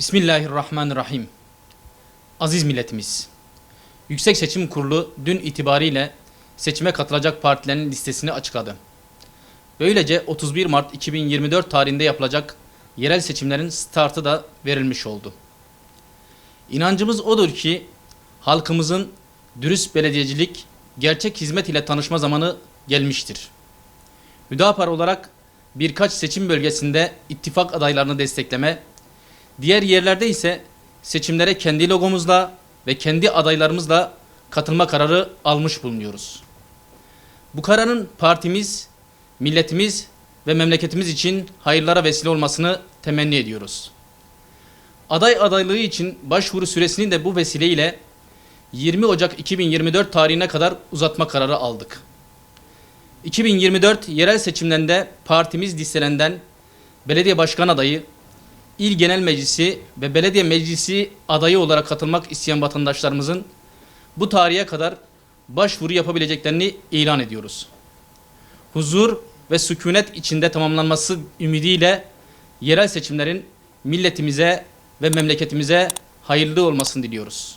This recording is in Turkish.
Bismillahirrahmanirrahim. Aziz milletimiz, Yüksek Seçim Kurulu dün itibariyle seçime katılacak partilerin listesini açıkladı. Böylece 31 Mart 2024 tarihinde yapılacak yerel seçimlerin startı da verilmiş oldu. İnancımız odur ki halkımızın dürüst belediyecilik, gerçek hizmet ile tanışma zamanı gelmiştir. Hüdapar olarak birkaç seçim bölgesinde ittifak adaylarını destekleme, diğer yerlerde ise seçimlere kendi logomuzla ve kendi adaylarımızla katılma kararı almış bulunuyoruz. Bu kararın partimiz, milletimiz ve memleketimiz için hayırlara vesile olmasını temenni ediyoruz. Aday adaylığı için başvuru süresini de bu vesileyle 20 Ocak 2024 tarihine kadar uzatma kararı aldık. 2024 yerel seçimlerinde partimiz listelerinden belediye başkan adayı, İl Genel Meclisi ve Belediye Meclisi adayı olarak katılmak isteyen vatandaşlarımızın bu tarihe kadar başvuru yapabileceklerini ilan ediyoruz. Huzur ve sükunet içinde tamamlanması ümidiyle yerel seçimlerin milletimize ve memleketimize hayırlı olmasını diliyoruz.